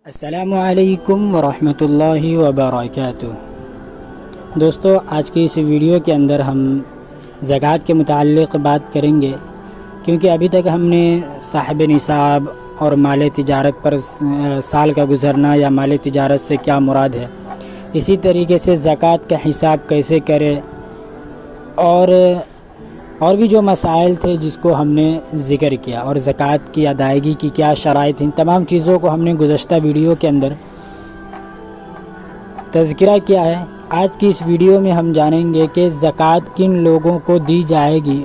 السلام علیکم ورحمۃ اللہ وبرکاتہ۔ دوستو، آج کی اس ویڈیو کے اندر ہم زکوٰۃ کے متعلق بات کریں گے، کیونکہ ابھی تک ہم نے صاحب نصاب اور مال تجارت پر سال کا گزرنا یا مال تجارت سے کیا مراد ہے، اسی طریقے سے زکوٰۃ کا حساب کیسے کرے اور بھی جو مسائل تھے جس کو ہم نے ذکر کیا، اور زکوٰۃ کی ادائیگی کی کیا شرائط ہیں، تمام چیزوں کو ہم نے گزشتہ ویڈیو کے اندر تذکرہ کیا ہے۔ آج کی اس ویڈیو میں ہم جانیں گے کہ زکوٰۃ کن لوگوں کو دی جائے گی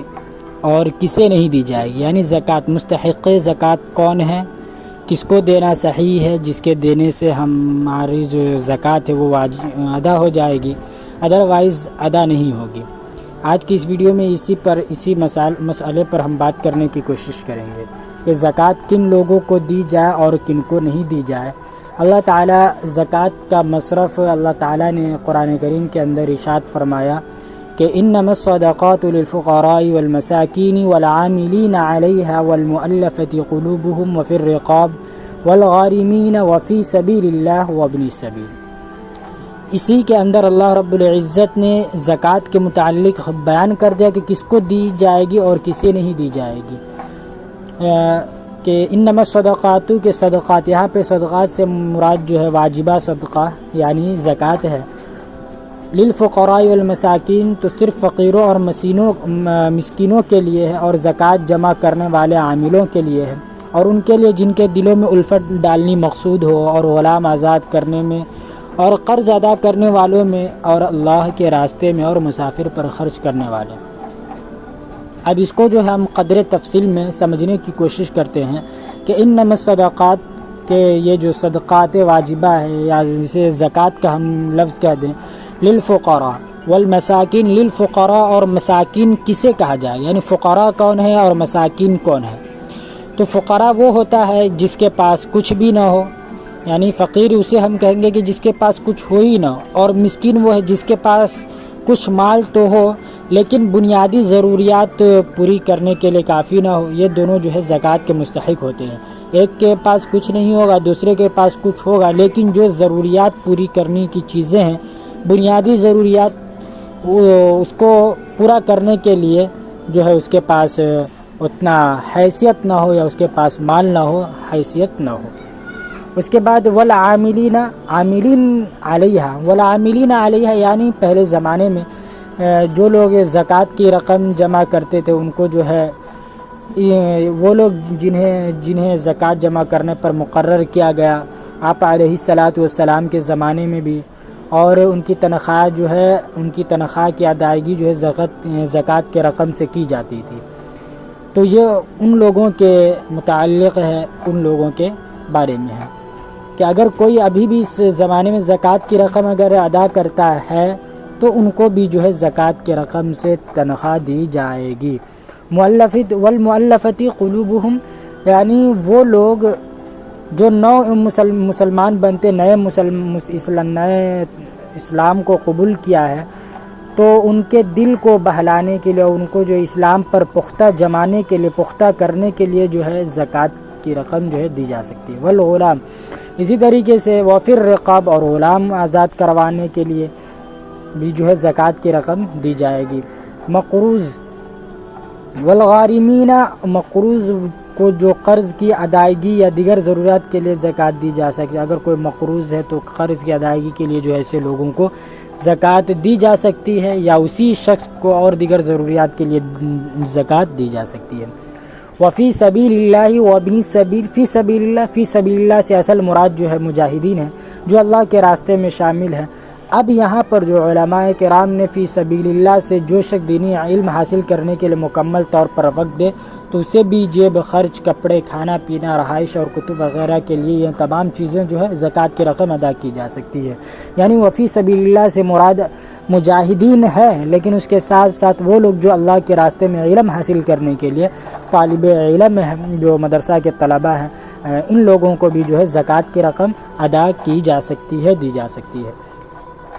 اور کسے نہیں دی جائے گی، یعنی زکوٰۃ مستحق زکوٰۃ کون ہے، کس کو دینا صحیح ہے، جس کے دینے سے ہماری جو زکوٰۃ ہے وہ ادا ہو جائے گی، ادروائز ادا نہیں ہوگی۔ آج کی اس ویڈیو میں اسی مسئلے پر ہم بات کرنے کی کوشش کریں گے کہ زکوٰۃ کن لوگوں کو دی جائے اور کن کو نہیں دی جائے۔ اللہ تعالیٰ زکوٰۃ کا مصرف اللہ تعالیٰ نے قرآن کریم کے اندر ارشاد فرمایا کہ انما الصدقات للفقراء والمساکین والعاملین علیہا والمؤلفۃ قلوبهم وفی الرقاب والغارمین وفی سبیل اللہ وابن السبیل۔ اسی کے اندر اللہ رب العزت نے زکوٰۃ کے متعلق بیان کر دیا کہ کس کو دی جائے گی اور کسے نہیں دی جائے گی، کہ انما الصدقات کے صدقات، یہاں پہ صدقات سے مراد جو ہے واجبہ صدقہ یعنی زکوٰۃ ہے۔ للفقراء والمساکین تو صرف فقیروں اور مسکینوں کے لیے ہے، اور زکوٰۃ جمع کرنے والے عاملوں کے لیے ہے، اور ان کے لیے جن کے دلوں میں الفت ڈالنی مقصود ہو، اور غلام آزاد کرنے میں اور قرض ادا کرنے والوں میں اور اللہ کے راستے میں اور مسافر پر خرچ کرنے والے۔ اب اس کو جو ہے ہم قدر تفصیل میں سمجھنے کی کوشش کرتے ہیں کہ انما الصدقات کے یہ جو صدقات واجبہ ہے یا جسے زکوٰۃ کا ہم لفظ کہہ دیں، للفقراء والمساکین، للفقراء اور مساکین کسے کہا جائے، یعنی فقراء کون ہے اور مساکین کون ہے؟ تو فقراء وہ ہوتا ہے جس کے پاس کچھ بھی نہ ہو، یعنی فقیر اسے ہم کہیں گے کہ جس کے پاس کچھ ہو ہی نہ ہو، اور مسکین وہ ہے جس کے پاس کچھ مال تو ہو لیکن بنیادی ضروریات پوری کرنے کے لیے کافی نہ ہو۔ یہ دونوں جو ہے زکوٰۃ کے مستحق ہوتے ہیں۔ ایک کے پاس کچھ نہیں ہوگا، دوسرے کے پاس کچھ ہوگا، لیکن جو ضروریات پوری کرنے کی چیزیں ہیں، بنیادی ضروریات، اس کو پورا کرنے کے لیے جو ہے اس کے پاس اتنا حیثیت نہ ہو یا اس کے پاس مال نہ ہو، حیثیت نہ ہو۔ اس کے بعد والعاملین علیہا یعنی پہلے زمانے میں جو لوگ زکوٰۃ کی رقم جمع کرتے تھے، ان کو جو ہے وہ لوگ جنہیں زکوٰۃ جمع کرنے پر مقرر کیا گیا آپ علیہ الصلاۃ والسلام کے زمانے میں بھی، اور ان کی تنخواہ جو ہے، ان کی تنخواہ کی ادائیگی جو ہے زکوٰۃ کے رقم سے کی جاتی تھی۔ تو یہ ان لوگوں کے متعلق ہے، ان لوگوں کے بارے میں ہے کہ اگر کوئی ابھی بھی اس زمانے میں زکوٰۃ کی رقم اگر ادا کرتا ہے تو ان کو بھی جو ہے زکوٰۃ کی رقم سے تنخواہ دی جائے گی۔ والمؤلفۃ قلوبهم یعنی وہ لوگ جو مسلمان بنتے، نئے اسلام کو قبول کیا ہے، تو ان کے دل کو بہلانے کے لیے، ان کو جو اسلام پر پختہ جمانے کے لیے، پختہ کرنے کے لیے جو ہے زکوٰۃ کی رقم جو ہے دی جا سکتی ہے۔ والغلام اسی طریقے سے وفی الرقاب اور غلام آزاد کروانے کے لیے بھی جو ہے زکوٰۃ کی رقم دی جائے گی۔ مقروض والغارمین، مقروض کو جو قرض کی ادائیگی یا دیگر ضرورت کے لیے زکوٰۃ دی جا سکتی ہے۔ اگر کوئی مقروض ہے تو قرض کی ادائیگی کے لیے جو ایسے لوگوں کو زکوٰۃ دی جا سکتی ہے، یا اسی شخص کو اور دیگر ضروریات کے لیے زکوٰۃ دی جا سکتی ہے۔ وفی سبیل اللہ وابن السبیل، فی سبیل اللہ سے اصل مراد جو ہے مجاہدین ہیں جو اللہ کے راستے میں شامل ہیں۔ اب یہاں پر جو علماء کرام نے فی سبیل اللہ سے جو شخص دینی علم حاصل کرنے کے لیے مکمل طور پر وقت دے تو اسے بھی جیب خرچ، کپڑے، کھانا پینا، رہائش اور کتب وغیرہ کے لیے یہ تمام چیزیں جو ہے زکوٰۃ کی رقم ادا کی جا سکتی ہے۔ یعنی وفی سبیل اللہ سے مراد مجاہدین ہے، لیکن اس کے ساتھ ساتھ وہ لوگ جو اللہ کے راستے میں علم حاصل کرنے کے لیے طالب علم ہیں، جو مدرسہ کے طلبہ ہیں، ان لوگوں کو بھی جو ہے زکوٰۃ کی رقم ادا کی جا سکتی ہے، دی جا سکتی ہے۔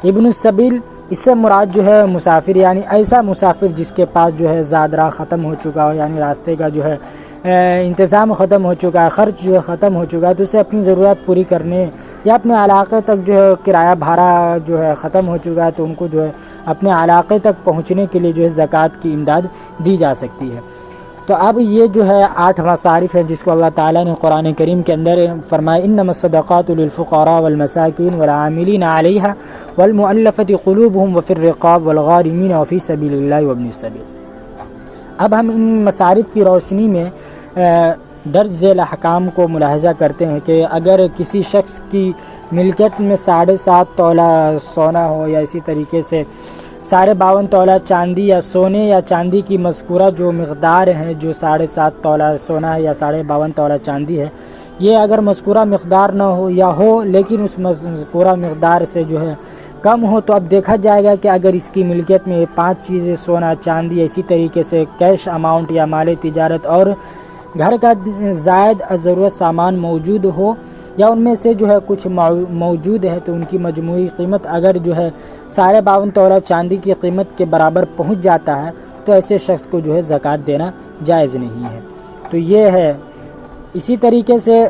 ابن السبیل اس سے مراد جو ہے مسافر، یعنی ایسا مسافر جس کے پاس جو ہے زاد راہ ختم ہو چکا ہو، یعنی راستے کا جو ہے انتظام ختم ہو چکا ہے، خرچ جو ہے ختم ہو چکا ہے، تو اسے اپنی ضرورت پوری کرنے یا اپنے علاقے تک جو ہے کرایہ بھاڑا جو ہے ختم ہو چکا ہے، تو ان کو جو ہے اپنے علاقے تک پہنچنے کے لیے جو ہے زکوٰۃ کی امداد دی جا سکتی ہے۔ تو اب یہ جو ہے 8 مصارف ہیں جس کو اللہ تعالیٰ نے قرآن کریم کے اندر فرمایا انما الصدقات للفقراء والمساکین والعاملین علیہا والمؤلفۃ قلوبہم وفی الرقاب والغارمین وفی سبیل اللہ وابن السبیل۔ اب ہم ان مصارف کی روشنی میں درج ذیل احکام کو ملاحظہ کرتے ہیں کہ اگر کسی شخص کی ملکیت میں 7.5 تولہ سونا ہو یا اسی طریقے سے 52 تولہ چاندی یا سونے یا چاندی کی مذکورہ جو مقدار ہے، جو 7.5 تولہ سونا ہے یا 52 تولہ چاندی ہے، یہ اگر مذکورہ مقدار نہ ہو یا ہو لیکن اس مذکورہ مقدار سے جو ہے کم ہو، تو اب دیکھا جائے گا کہ اگر اس کی ملکیت میں 5 چیزیں سونا چاندی اسی طریقے سے کیش اماؤنٹ یا مال تجارت اور گھر کا زائد ضرورت سامان موجود ہو یا ان میں سے جو ہے کچھ موجود ہے، تو ان کی مجموعی قیمت اگر جو ہے 52 تولہ چاندی کی قیمت کے برابر پہنچ جاتا ہے، تو ایسے شخص کو جو ہے زکوٰۃ دینا جائز نہیں ہے۔ تو یہ ہے۔ اسی طریقے سے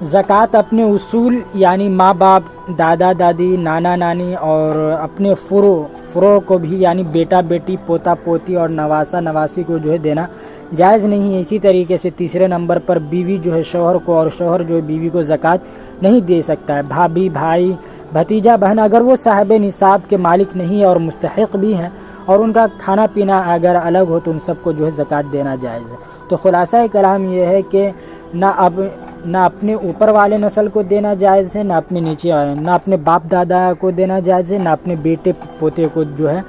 زکوٰۃ اپنے اصول یعنی ماں باپ، دادا دادی، نانا نانی اور اپنے فروع کو بھی یعنی بیٹا بیٹی، پوتا پوتی اور نواسا نواسی کو جو ہے دینا جائز نہیں ہے۔ اسی طریقے سے تیسرے نمبر پر بیوی جو ہے شوہر کو اور شوہر جو ہے بیوی کو زکوٰۃ نہیں دے سکتا ہے۔ بھابھی، بھائی، بھتیجا، بہن اگر وہ صاحب نصاب کے مالک نہیں اور مستحق بھی ہیں اور ان کا کھانا پینا اگر الگ ہو تو ان سب کو جو ہے زکوٰۃ دینا جائز ہے۔ تو خلاصہ کلام یہ ہے کہ نہ اپنے اوپر والے نسل کو دینا جائز ہے، نہ اپنے نیچے والے، نہ اپنے باپ دادا کو دینا جائز ہے، نہ اپنے بیٹے پوتے کو جو ہے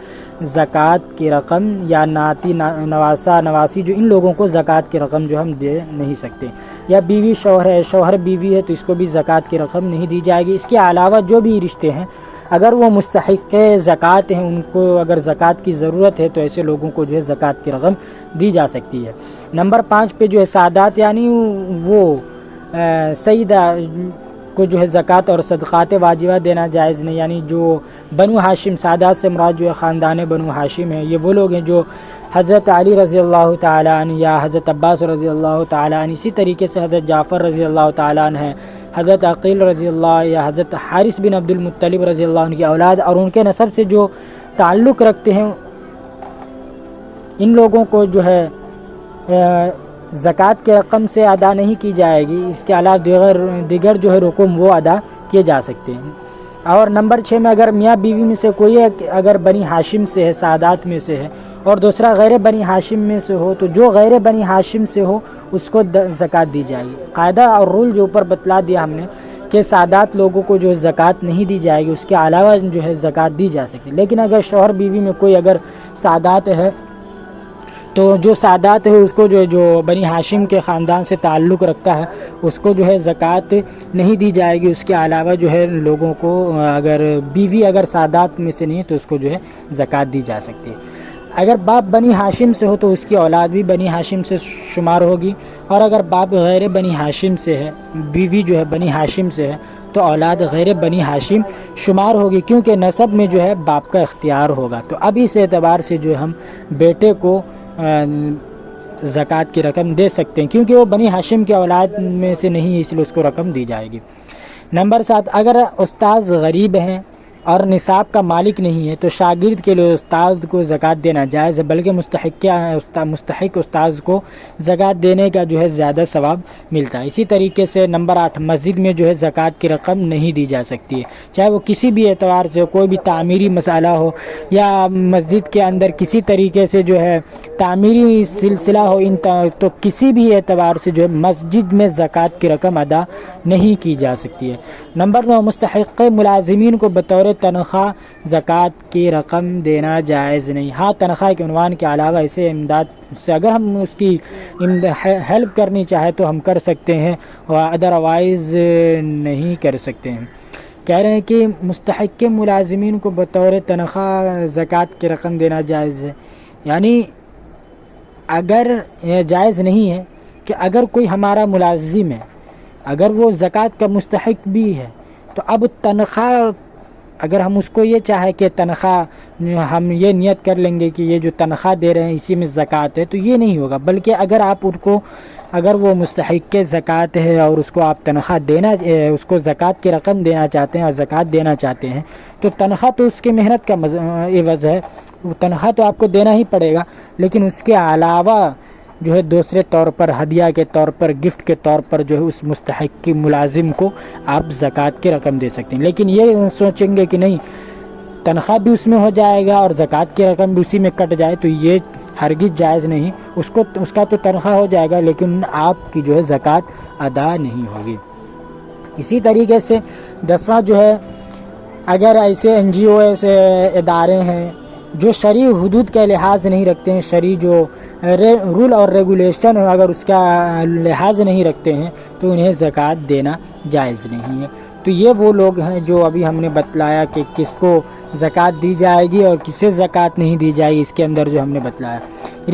زکوٰۃ کی رقم یا ناتی نواسا نواسی جو ان لوگوں کو زکوٰۃ کی رقم جو ہم دے نہیں سکتے۔ یا بیوی شوہر ہے، شوہر بیوی ہے تو اس کو بھی زکوٰۃ کی رقم نہیں دی جائے گی۔ اس کے علاوہ جو بھی رشتے ہیں اگر وہ مستحق زکوٰۃ ہیں، ان کو اگر زکوٰۃ کی ضرورت ہے تو ایسے لوگوں کو جو ہے زکوٰۃ کی رقم دی جا سکتی ہے۔ نمبر 5 پہ جو ہے سادات یعنی وہ سیدہ کو جو ہے زکوٰۃ اور صدقات واجبہ دینا جائز نہیں، یعنی جو بنو ہاشم، سادات سے مراد جو ہے خاندان بنو ہاشم ہے، یہ وہ لوگ ہیں جو حضرت علی رضی اللہ تعالیٰ عنہ یا حضرت عباس رضی اللہ تعالیٰ عنہ، اسی طریقے سے حضرت جعفر رضی اللہ تعالیٰ عنہ ہے، حضرت عقیل رضی اللہ یا حضرت حارث بن عبد المطلب رضی اللہ عنہ کی اولاد اور ان کے نسب سے جو تعلق رکھتے ہیں، ان لوگوں کو جو ہے زکوٰۃ کے رقم سے ادا نہیں کی جائے گی۔ اس کے علاوہ دیگر جو ہے رقم وہ ادا کیے جا سکتے ہیں۔ اور نمبر 6 میں اگر میاں بیوی میں سے کوئی اگر بنی ہاشم سے ہے، سادات میں سے ہے، اور دوسرا غیر بنی ہاشم میں سے ہو، تو جو غیر بنی ہاشم سے ہو اس کو زکوٰۃ دی جائے گی۔ قاعدہ اور رول جو اوپر بتلا دیا ہم نے کہ سادات لوگوں کو جو زکوٰۃ نہیں دی جائے گی، اس کے علاوہ جو ہے زکوٰۃ دی جا سکتی ہے۔ لیکن اگر شوہر بیوی میں کوئی اگر سادات ہے تو جو سادات ہے اس کو جو بنی ہاشم کے خاندان سے تعلق رکھتا ہے اس کو جو ہے زکوٰۃ نہیں دی جائے گی۔ اس کے علاوہ جو ہے لوگوں کو اگر بیوی اگر سادات میں سے نہیں ہے تو اس کو جو ہے زکوٰۃ دی جا سکتی ہے۔ اگر باپ بنی ہاشم سے ہو تو اس کی اولاد بھی بنی ہاشم سے شمار ہوگی، اور اگر باپ غیر بنی ہاشم سے ہے، بیوی جو ہے بنی ہاشم سے ہے تو اولاد غیر بنی ہاشم شمار ہوگی، کیونکہ نسب میں جو ہے باپ کا اختیار ہوگا۔ تو اب اس اعتبار سے جو ہم بیٹے کو زکوٰۃ کی رقم دے سکتے ہیں، کیونکہ وہ بنی ہاشم کے اولاد میں سے نہیں ہے، اس لیے اس کو رقم دی جائے گی۔ نمبر 7 اگر استاذ غریب ہیں اور نصاب کا مالک نہیں ہے تو شاگرد کے لیے استاد کو زکوٰۃ دینا جائز ہے، بلکہ مستحق استاذ کو زکوٰۃ دینے کا جو ہے زیادہ ثواب ملتا ہے۔ اسی طریقے سے نمبر 8 مسجد میں جو ہے زکوٰۃ کی رقم نہیں دی جا سکتی ہے، چاہے وہ کسی بھی اعتبار سے کوئی بھی تعمیری مسئلہ ہو یا مسجد کے اندر کسی طریقے سے جو ہے تعمیری سلسلہ ہو، تو کسی بھی اعتبار سے جو ہے مسجد میں زکوٰۃ کی رقم ادا نہیں کی جا سکتی ہے۔ نمبر 9 مستحق ملازمین کو بطور تنخواہ زکوٰۃ کی رقم دینا جائز نہیں۔ ہاں تنخواہ کے عنوان کے علاوہ ایسے امداد سے اگر ہم اس کی ہیلپ کرنی چاہے تو ہم کر سکتے ہیں، اور ادروائز نہیں کر سکتے ہیں۔ کہہ رہے ہیں کہ مستحق ملازمین کو بطور تنخواہ زکوٰۃ کی رقم دینا جائز ہے، یعنی اگر یہ جائز نہیں ہے کہ اگر کوئی ہمارا ملازم ہے، اگر وہ زکوٰۃ کا مستحق بھی ہے تو اب تنخواہ اگر ہم اس کو یہ چاہے کہ تنخواہ ہم یہ نیت کر لیں گے کہ یہ جو تنخواہ دے رہے ہیں اسی میں زکوٰۃ ہے، تو یہ نہیں ہوگا، بلکہ اگر آپ ان کو، اگر وہ مستحق زکوٰۃ ہے اور اس کو آپ تنخواہ دینا، اس کو زکوٰۃ کی رقم دینا چاہتے ہیں اور زکوٰۃ دینا چاہتے ہیں، تو تنخواہ تو اس کی محنت کا عوض ہے، وہ تنخواہ تو آپ کو دینا ہی پڑے گا، لیکن اس کے علاوہ جو ہے دوسرے طور پر، ہدیہ کے طور پر، گفٹ کے طور پر جو ہے اس مستحق کی ملازم کو آپ زکوٰۃ کی رقم دے سکتے ہیں۔ لیکن یہ سوچیں گے کہ نہیں تنخواہ بھی اس میں ہو جائے گا اور زکوٰۃ کی رقم بھی اسی میں کٹ جائے، تو یہ ہرگز جائز نہیں، اس کا تو تنخواہ ہو جائے گا لیکن آپ کی جو ہے زکوٰۃ ادا نہیں ہوگی۔ اسی طریقے سے 10واں جو ہے، اگر ایسے این جی او ایسے ادارے ہیں جو شرعی حدود کا لحاظ نہیں رکھتے ہیں، شرعی جو رول اور ریگولیشن ہے اگر اس کا لحاظ نہیں رکھتے ہیں تو انہیں زکوٰۃ دینا جائز نہیں ہے۔ تو یہ وہ لوگ ہیں جو ابھی ہم نے بتلایا کہ کس کو زکوٰۃ دی جائے گی اور کسے زکوٰۃ نہیں دی جائے گی، اس کے اندر جو ہم نے بتلایا۔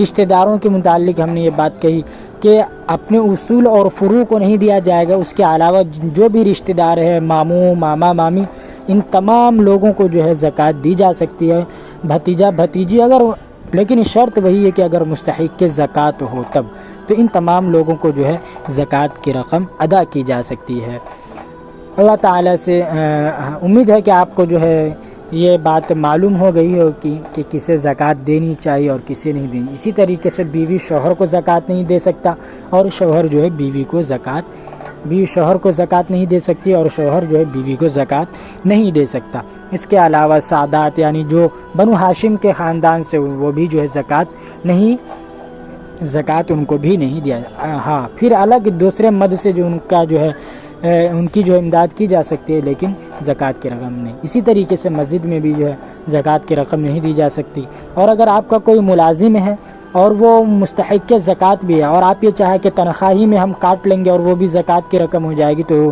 رشتہ داروں کے متعلق ہم نے یہ بات کہی کہ اپنے اصول اور فروع کو نہیں دیا جائے گا، اس کے علاوہ جو بھی رشتہ دار ہے، ماموں، ماما، مامی، ان تمام لوگوں کو جو ہے زکوٰۃ دی جا سکتی ہے، بھتیجا، بھتیجی، اگر، لیکن شرط وہی ہے کہ اگر مستحق زکوٰۃ ہو تب، تو ان تمام لوگوں کو جو ہے زکوٰۃ کی رقم ادا کی جا سکتی ہے۔ اللہ تعالیٰ سے امید ہے کہ آپ کو جو ہے یہ بات معلوم ہو گئی ہو کہ کسے زکوٰۃ دینی چاہیے اور کسے نہیں دینی۔ اسی طریقے سے بیوی شوہر کو زکوٰۃ نہیں دے سکتا اور شوہر جو ہے بیوی شوہر کو زکوٰۃ نہیں دے سکتی اور شوہر جو ہے بیوی کو زکوٰۃ نہیں دے سکتا۔ اس کے علاوہ سادات یعنی جو بنو ہاشم کے خاندان سے وہ بھی جو ہے زکوٰۃ ان کو بھی نہیں دیا۔ ہاں، پھر الگ دوسرے مد سے جو ان کا جو ہے ان کی جو امداد کی جا سکتی ہے لیکن زکوٰۃ کی رقم نہیں۔ اسی طریقے سے مسجد میں بھی جو ہے زکوٰۃ کی رقم نہیں دی جا سکتی۔ اور اگر آپ کا کوئی ملازم ہے اور وہ مستحق زکوٰۃ بھی ہے اور آپ یہ چاہیں کہ تنخواہی میں ہم کاٹ لیں گے اور وہ بھی زکوٰۃ کی رقم ہو جائے گی، تو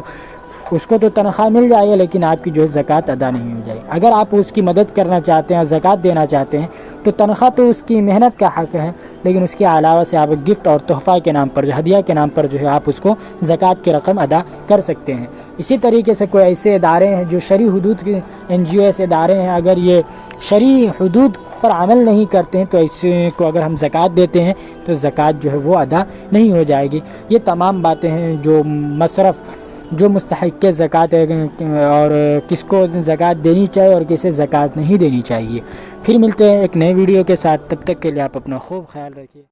اس کو تو تنخواہ مل جائے گی لیکن آپ کی جو ہے زکوٰۃ ادا نہیں ہو جائے گی۔ اگر آپ اس کی مدد کرنا چاہتے ہیں اور زکوٰۃ دینا چاہتے ہیں تو تنخواہ تو اس کی محنت کا حق ہے، لیکن اس کے علاوہ سے آپ گفٹ اور تحفہ کے نام پر، ہدیہ کے نام پر جو ہے آپ اس کو زکوٰۃ کی رقم ادا کر سکتے ہیں۔ اسی طریقے سے کوئی ایسے ادارے ہیں جو شرعی حدود کے این جی او ایسے ادارے ہیں، اگر یہ شرعی حدود پر عمل نہیں کرتے ہیں تو ایسے کو اگر ہم زکوٰۃ دیتے ہیں تو زکوٰۃ جو ہے وہ ادا نہیں ہو جائے گی۔ یہ تمام باتیں ہیں جو مستحق زکوٰۃ ہے اور کس کو زکوٰۃ دینی چاہیے اور کسے زکوٰۃ نہیں دینی چاہیے۔ پھر ملتے ہیں ایک نئے ویڈیو کے ساتھ، تب تک کے لیے آپ اپنا خوب خیال رکھیے۔